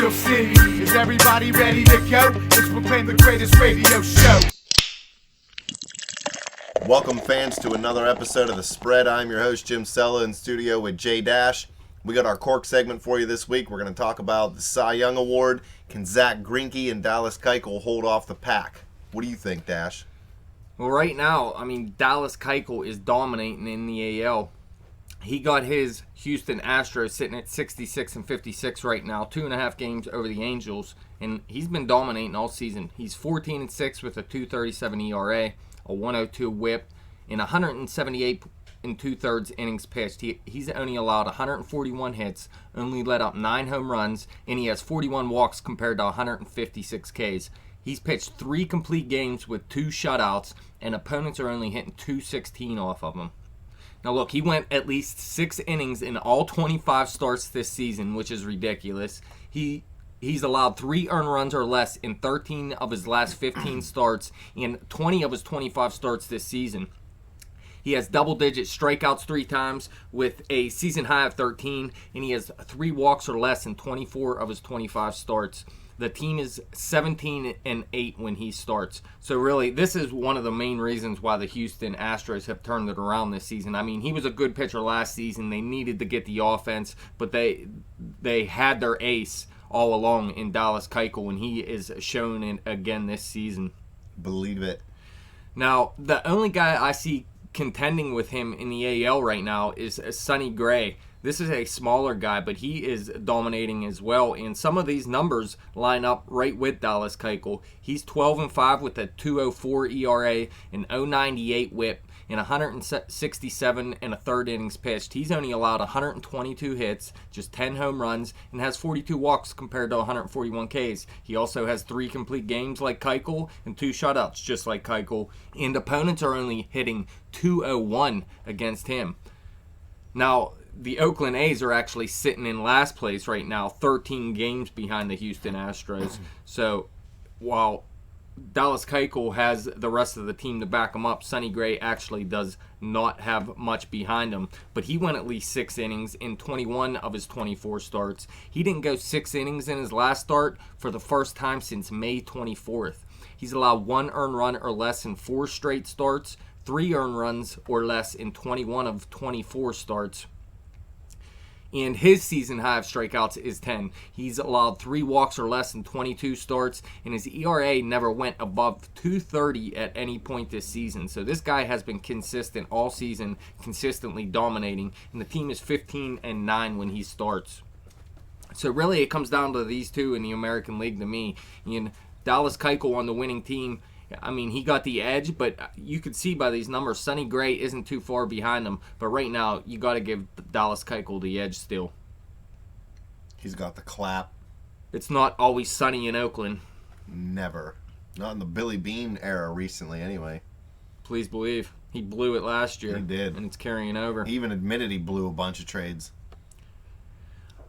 Steel City. Is everybody ready to go? Let's proclaim the greatest radio show. Welcome, fans, to another episode of The Spread. I'm your host, Jim Sella, in studio with Jay Dash. We got our Cork segment for you this week. We're going to talk about the Cy Young Award. Can Zack Greinke and Dallas Keuchel hold off the pack? What do you think, Dash? Well, right now, Dallas Keuchel is dominating in the AL. He got his Houston Astros sitting at 66-56 right now, 2.5 games over the Angels, and he's been dominating all season. He's 14-6 with a 2.37 ERA, a 1.02 WHIP, in 178 and 2/3 innings pitched. He's only allowed 141 hits, only let up 9 home runs, and he has 41 walks compared to 156 Ks. He's pitched 3 complete games with 2 shutouts, and opponents are only hitting .216 off of him. Now look, he went at least 6 innings in all 25 starts this season, which is ridiculous. He's allowed 3 earned runs or less in 13 of his last 15 starts and 20 of his 25 starts this season. He has double-digit strikeouts 3 times with a season high of 13, and he has 3 walks or less in 24 of his 25 starts. The team is 17-8 when he starts. So really, this is one of the main reasons why the Houston Astros have turned it around this season. He was a good pitcher last season. They needed to get the offense, but they had their ace all along in Dallas Keuchel, and he is shown in again this season. Believe it. Now, the only guy I see contending with him in the AL right now is Sonny Gray. This is a smaller guy, but he is dominating as well, and some of these numbers line up right with Dallas Keuchel. He's 12-5 with a 2.04 ERA, an 0.98 WHIP, and 167 and a third innings pitched. He's only allowed 122 hits, just 10 home runs, and has 42 walks compared to 141 Ks. He also has 3 complete games like Keuchel and 2 shutouts just like Keuchel, and opponents are only hitting .201 against him. Now, the Oakland A's are actually sitting in last place right now, 13 games behind the Houston Astros. So while Dallas Keuchel has the rest of the team to back him up, Sonny Gray actually does not have much behind him. But he went at least 6 innings in 21 of his 24 starts. He didn't go 6 innings in his last start for the first time since May 24th. He's allowed 1 earned run or less in 4 straight starts, 3 earned runs or less in 21 of 24 starts. And his season high of strikeouts is 10. He's allowed 3 walks or less in 22 starts, and his ERA never went above 2.30 at any point this season. So this guy has been consistent all season, consistently dominating, and the team is 15-9 when he starts. So really it comes down to these two in the American League to me. And Dallas Keuchel on the winning team, he got the edge, but you could see by these numbers, Sonny Gray isn't too far behind him. But right now, you got to give Dallas Keuchel the edge still. He's got the clap. It's not always sunny in Oakland. Never. Not in the Billy Bean era recently, anyway. Please believe. He blew it last year. He did. And it's carrying over. He even admitted he blew a bunch of trades.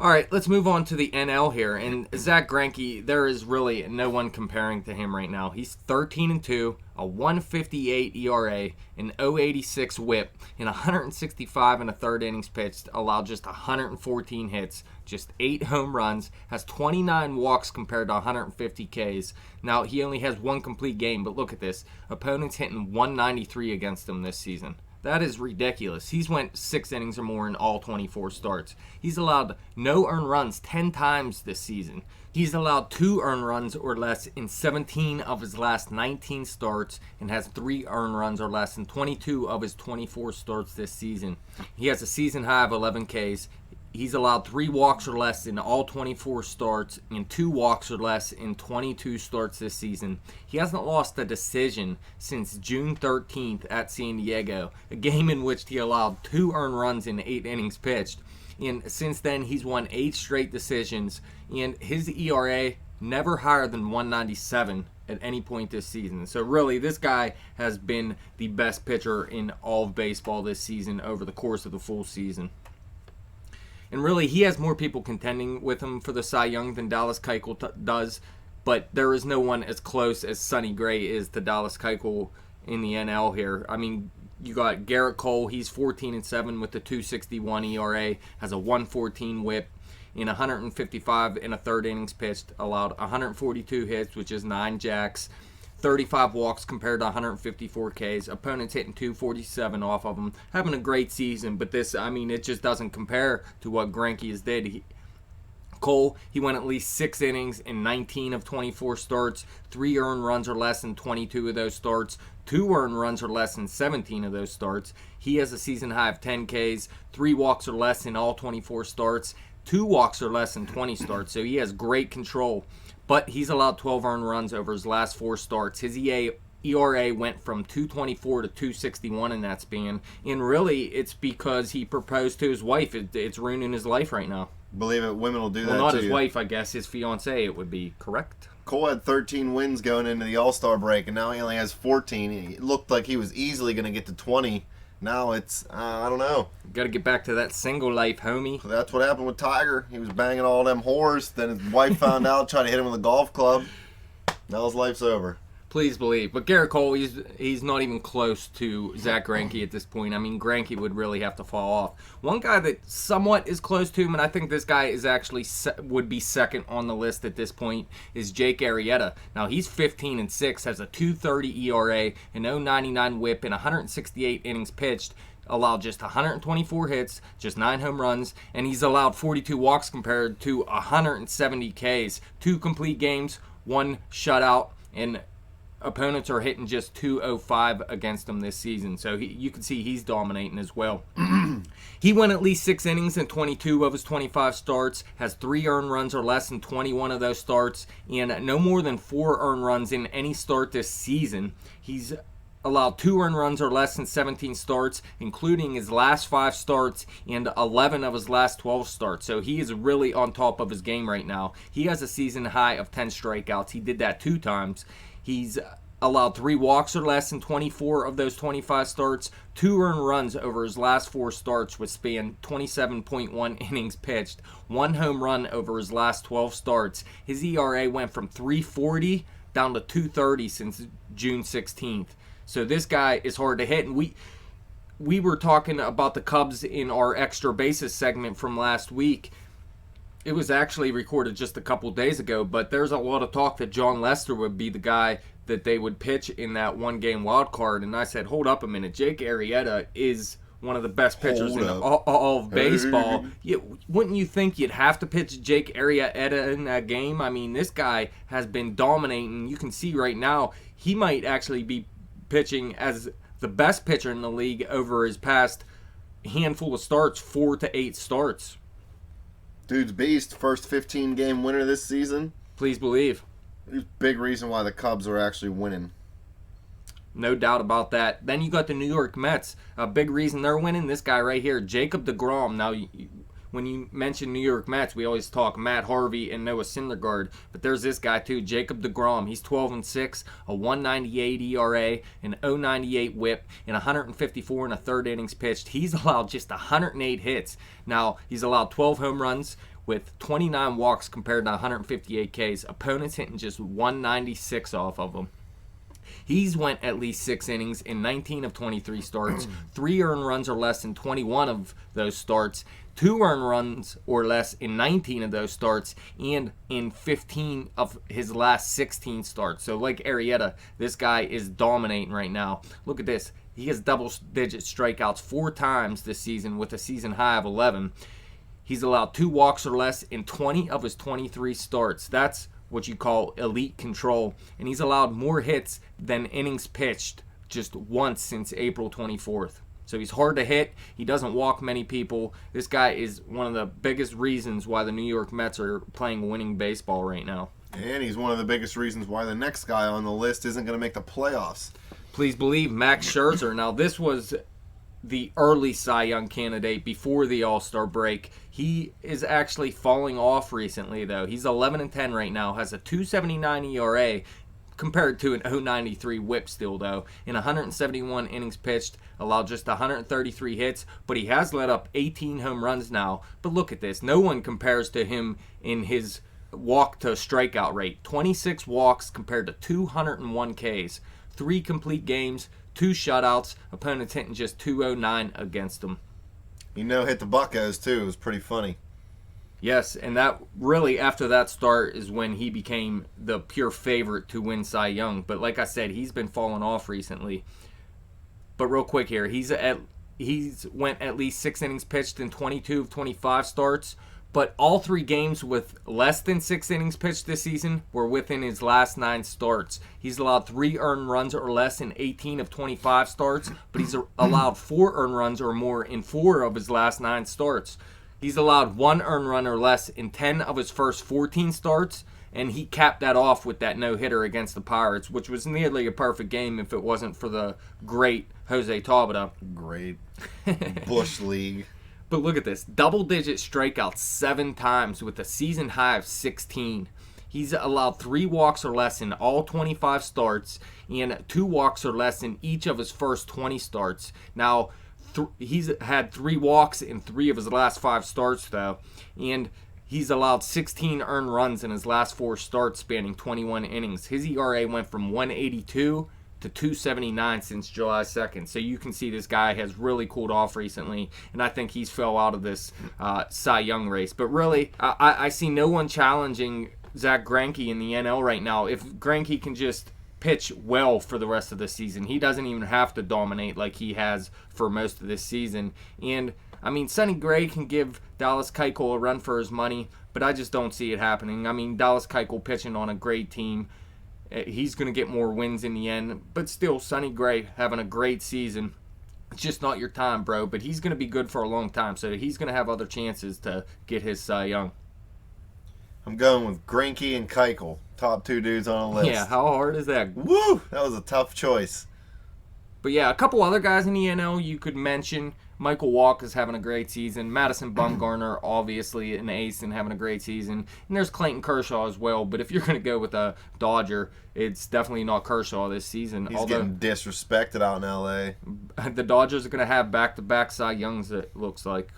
All right, let's move on to the NL here. And Zack Greinke, there is really no one comparing to him right now. He's 13-2, a 1.58 ERA, an 0.86 WHIP, and 165 and a third innings pitched, allowed just 114 hits, just 8 home runs, has 29 walks compared to 150 Ks. Now, he only has 1 complete game, but look at this. Opponents hitting 193 against him this season. That is ridiculous. He's went 6 innings or more in all 24 starts. He's allowed no earned runs 10 times this season. He's allowed 2 earned runs or less in 17 of his last 19 starts and has 3 earned runs or less in 22 of his 24 starts this season. He has a season high of 11 Ks. He's allowed 3 walks or less in all 24 starts and 2 walks or less in 22 starts this season. He hasn't lost a decision since June 13th at San Diego, a game in which he allowed 2 earned runs in 8 innings pitched. And since then, he's won 8 straight decisions, and his ERA never higher than 197 at any point this season. So really, this guy has been the best pitcher in all of baseball this season over the course of the full season. And really, he has more people contending with him for the Cy Young than Dallas Keuchel does. But there is no one as close as Sonny Gray is to Dallas Keuchel in the NL here. You got Garrett Cole. He's 14-7 with a 2.61 ERA, has a 1.14 WHIP. in 155 in a third innings pitched, allowed 142 hits, which is 9 jacks, 35 walks compared to 154 Ks. Opponents hitting 247 off of him. Having a great season, but this, I mean, it just doesn't compare to what Greinke has did. Cole, he went at least 6 innings in 19 of 24 starts, 3 earned runs or less in 22 of those starts, 2 earned runs or less in 17 of those starts. He has a season high of 10 Ks, 3 walks or less in all 24 starts, 2 walks or less in 20 starts, so he has great control. But he's allowed 12 earned runs over his last 4 starts. His ERA went from 2.24 to 2.61 in that span, and really it's because he proposed to his wife. It's ruining his life right now. Believe it, women will do that Well, not to his you. wife, I guess. His fiancée, it would be correct. Cole had 13 wins going into the All-Star break, and now he only has 14. It looked like he was easily going to get to 20. Now it's, I don't know. Got to get back to that single life, homie. That's what happened with Tiger. He was banging all them whores. Then his wife found out, tried to hit him with a golf club. Now his life's over. Please believe. But Garrett Cole, he's not even close to Zack Greinke at this point. I mean, Greinke would really have to fall off. One guy that somewhat is close to him, and I think this guy is actually would be second on the list at this point, is Jake Arrieta. Now, he's 15-6, has a 2.30 ERA, an 0.99 WHIP, and 168 innings pitched. Allowed just 124 hits, just 9 home runs, and he's allowed 42 walks compared to 170 Ks. 2 complete games, 1 shutout, and opponents are hitting just 205 against him this season. So you can see he's dominating as well. He went at least 6 innings in 22 of his 25 starts, has 3 earned runs or less in 21 of those starts, and no more than 4 earned runs in any start this season. He's allowed 2 earned runs or less in 17 starts, including his last 5 starts and 11 of his last 12 starts. So he is really on top of his game right now. He has a season high of 10 strikeouts. He did that 2 times. He's allowed 3 walks or less in 24 of those 25 starts, 2 earned runs over his last 4 starts, which spanned 27.1 innings pitched, 1 home run over his last 12 starts. His ERA went from 3.40 down to 2.30 since June 16th. So this guy is hard to hit, and we were talking about the Cubs in our extra bases segment from last week. It was actually recorded just a couple days ago, but there's a lot of talk that John Lester would be the guy that they would pitch in that one-game wild card, and I said, hold up a minute, Jake Arrieta is one of the best pitchers in all of baseball. Wouldn't you think you'd have to pitch Jake Arrieta in that game? I mean, this guy has been dominating. You can see right now he might actually be pitching as the best pitcher in the league over his past handful of starts, 4 to 8 starts. Dude's beast, first 15-game winner this season. Please believe. There's a big reason why the Cubs are actually winning. No doubt about that. Then you got the New York Mets. A big reason they're winning, this guy right here, Jacob deGrom. Now, when you mention New York Mets, we always talk Matt Harvey and Noah Syndergaard. But there's this guy too, Jacob deGrom. He's 12-6, a 1.98 ERA, an 0.98 WHIP, and 154 in a third innings pitched. He's allowed just 108 hits. Now, he's allowed 12 home runs with 29 walks compared to 158 Ks. Opponents hitting just 196 off of him. He's went at least 6 innings in 19 of 23 starts, 3 earned runs or less in 21 of those starts, 2 earned runs or less in 19 of those starts, and in 15 of his last 16 starts. So like Arrieta, this guy is dominating right now. Look at this. He has double-digit strikeouts 4 times this season with a season high of 11. He's allowed 2 walks or less in 20 of his 23 starts. That's what you call elite control. And he's allowed more hits than innings pitched just once since April 24th. So he's hard to hit. He doesn't walk many people. This guy is one of the biggest reasons why the New York Mets are playing winning baseball right now. And he's one of the biggest reasons why the next guy on the list isn't going to make the playoffs. Please believe, Max Scherzer. Now, this was the early Cy Young candidate before the All-Star break. He is actually falling off recently, though. He's 11-10 right now, has a 2.79 ERA compared to an 0.93 WHIP still, though. In 171 innings pitched, allowed just 133 hits, but he has let up 18 home runs now. But look at this. No one compares to him in his walk to strikeout rate. 26 walks compared to 201 Ks. 3 complete games, 2 shutouts, opponents hitting just 209 against him. Hit the Buccos, too. It was pretty funny. Yes, and that really, after that start, is when he became the pure favorite to win Cy Young. But like I said, he's been falling off recently. But real quick here, he's went at least 6 innings pitched in 22 of 25 starts. But all 3 games with less than 6 innings pitched this season were within his last 9 starts. He's allowed 3 earned runs or less in 18 of 25 starts, but he's allowed 4 earned runs or more in 4 of his last 9 starts. He's allowed 1 earned run or less in 10 of his first 14 starts, and he capped that off with that no-hitter against the Pirates, which was nearly a perfect game if it wasn't for the great Jose Tabata. Great. Bush League. But look at this. Double-digit strikeouts 7 times with a season high of 16. He's allowed 3 walks or less in all 25 starts and 2 walks or less in each of his first 20 starts. Now, he's had 3 walks in 3 of his last 5 starts, though. And he's allowed 16 earned runs in his last 4 starts spanning 21 innings. His ERA went from 182 to 279 since July 2nd. So you can see this guy has really cooled off recently, and I think he's fell out of this Cy Young race. But really, I see no one challenging Zack Greinke in the NL right now. If Greinke can just pitch well for the rest of the season, he doesn't even have to dominate like he has for most of this season. And I mean, Sonny Gray can give Dallas Keuchel a run for his money, but I just don't see it happening. I mean, Dallas Keuchel pitching on a great team, he's going to get more wins in the end. But still, Sonny Gray having a great season. It's just not your time, bro. But he's going to be good for a long time, so he's going to have other chances to get his Cy Young. I'm going with Greinke and Keuchel, top 2 dudes on a list. Yeah, how hard is that? Woo! That was a tough choice. But yeah, a couple other guys in the NL you could mention. Michael Walker's having a great season. Madison Bumgarner, obviously an ace and having a great season. And there's Clayton Kershaw as well. But if you're going to go with a Dodger, it's definitely not Kershaw this season. He's getting disrespected out in L.A. The Dodgers are going to have back-to-back Cy Youngs, it looks like.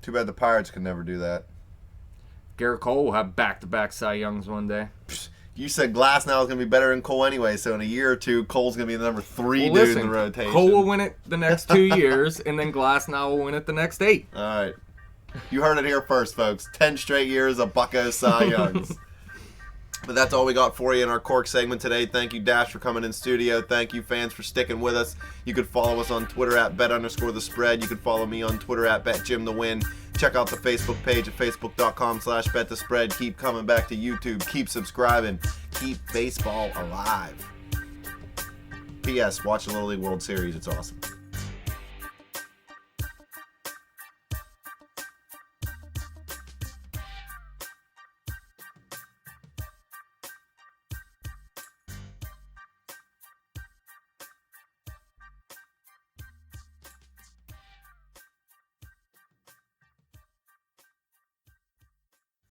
Too bad the Pirates could never do that. Garrett Cole will have back-to-back Cy Youngs one day. You said Glass now is going to be better than Cole anyway, so in a year or 2, Cole's going to be the number 3 dude in the rotation. Cole will win it the next 2 years, and then Glass now will win it the next 8. All right. You heard it here first, folks. 10 straight years of Bucko Cy Youngs. But that's all we got for you in our Cork segment today. Thank you, Dash, for coming in studio. Thank you, fans, for sticking with us. You can follow us on Twitter at bet_the_spread. You can follow me on Twitter at betjimthewin. Check out the Facebook page at facebook.com/betthespread. Keep coming back to YouTube. Keep subscribing. Keep baseball alive. P.S. Watch the Little League World Series. It's awesome.